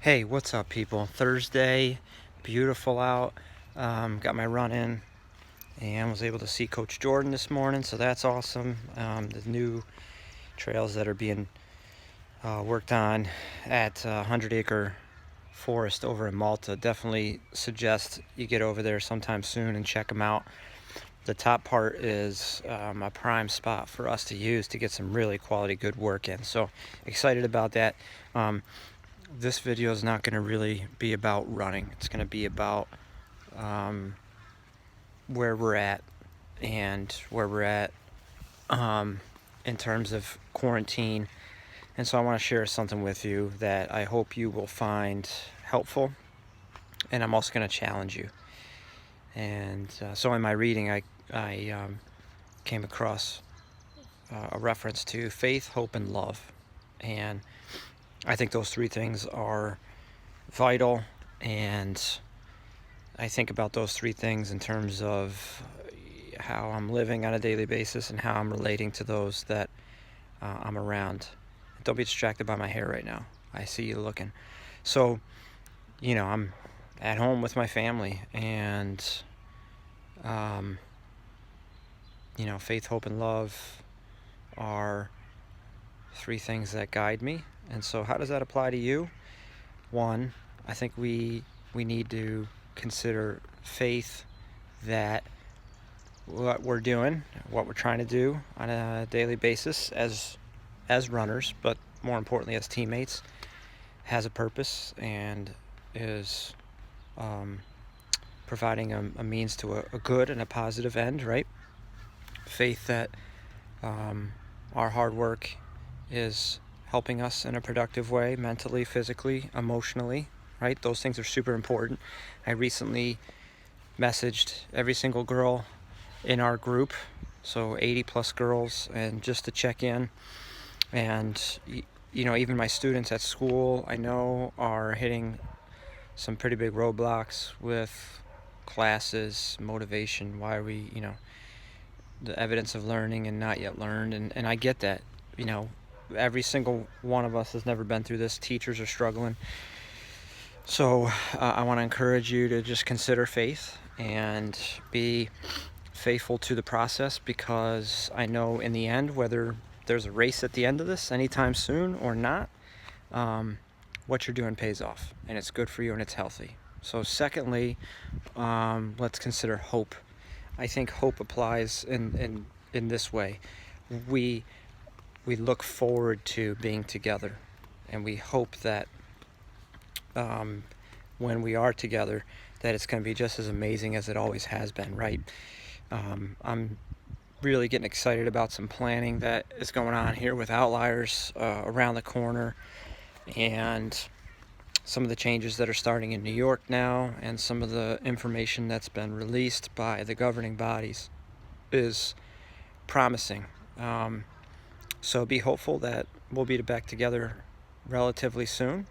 Hey, what's up, people? Thursday, beautiful out. Got my run in and was able to see Coach Jordan this morning, so that's awesome. The new trails that are being worked on at 100 Acre Forest over in Malta definitely suggest you get over there sometime soon and check them out. The top part is a prime spot for us to use to get some really quality good work in, so excited about that. This video is not going to really be about running. It's going to be about where we're at and where we're at in terms of quarantine. And so I want to share something with you that I hope you will find helpful. And I'm also going to challenge you. And so in my reading, I came across a reference to faith, hope, and love. And I think those three things are vital, and I think about those three things in terms of how I'm living on a daily basis and how I'm relating to those that I'm around. Don't be distracted by my hair right now. I see you looking. So, I'm at home with my family, and faith, hope, and love are three things that guide me. And so how does that apply to you? One, I think we need to consider faith that what we're doing, what we're trying to do on a daily basis as runners, but more importantly as teammates, has a purpose and is providing a means to a good and a positive end, right? Faith that our hard work is helping us in a productive way, mentally, physically, emotionally, right? Those things are super important. I recently messaged every single girl in our group, so 80 plus girls, and just to check in. And even my students at school, I know, are hitting some pretty big roadblocks with classes, motivation. Why are we, the evidence of learning and not yet learned? And I get that. Every single one of us has never been through this. Teachers are struggling. So I want to encourage you to just consider faith and be faithful to the process, because I know in the end, whether there's a race at the end of this anytime soon or not, what you're doing pays off, and it's good for you and it's healthy. So secondly, let's consider hope. I think hope applies in this way. We look forward to being together, and we hope that when we are together, that it's going to be just as amazing as it always has been, right? I'm really getting excited about some planning that is going on here with Outliers around the corner, and some of the changes that are starting in New York now, and some of the information that's been released by the governing bodies is promising. So be hopeful that we'll be back together relatively soon.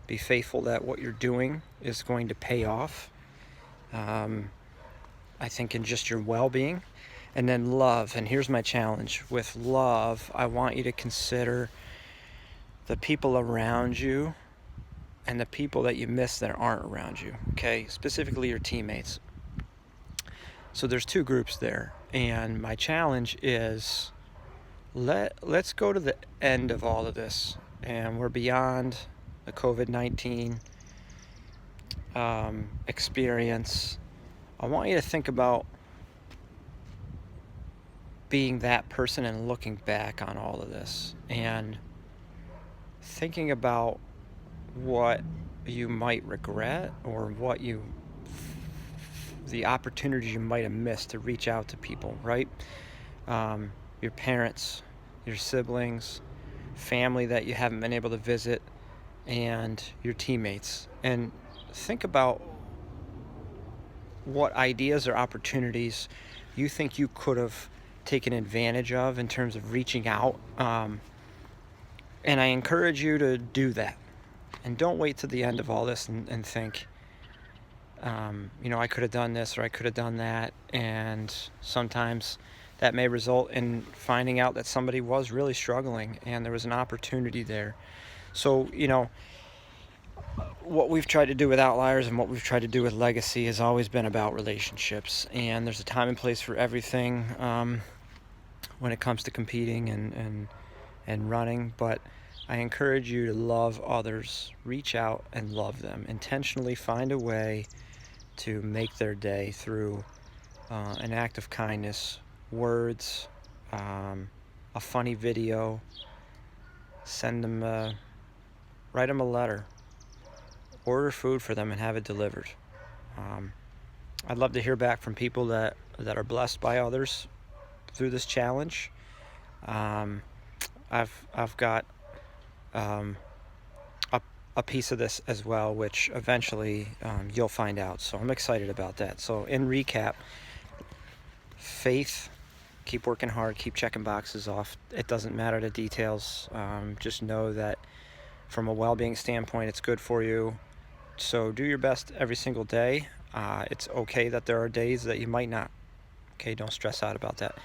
Be faithful that what you're doing is going to pay off. I think in just your well-being. And then love. And here's my challenge. With love, I want you to consider the people around you and the people that you miss that aren't around you, okay? Specifically your teammates. So there's two groups there. And my challenge is let's go to the end of all of this. And we're beyond the COVID-19 experience. I want you to think about being that person and looking back on all of this and thinking about what you might regret, or the opportunities you might have missed to reach out to people, right? Your parents, your siblings, family that you haven't been able to visit, and your teammates. And think about what ideas or opportunities you think you could have taken advantage of in terms of reaching out. And I encourage you to do that. And don't wait to the end of all this and think, I could have done this or I could have done that. And sometimes that may result in finding out that somebody was really struggling and there was an opportunity there. So, what we've tried to do with Outliers and what we've tried to do with Legacy has always been about relationships, and there's a time and place for everything when it comes to competing and running. But I encourage you to love others, reach out and love them, intentionally find a way to make their day through an act of kindness, words, a funny video. Send them, write them a letter, order food for them and have it delivered. I'd love to hear back from people that are blessed by others through this challenge. I've got a piece of this as well, which eventually you'll find out. So I'm excited about that. So in recap, faith, keep working hard, keep checking boxes off. It doesn't matter the details. Just know that from a well-being standpoint, it's good for you. So do your best every single day. It's okay that there are days that you might not. Okay, don't stress out about that.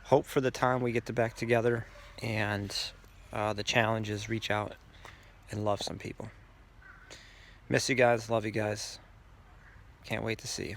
Hope for the time we get back together, and the challenge is reach out and love some people. Miss you guys, love you guys. Can't wait to see you.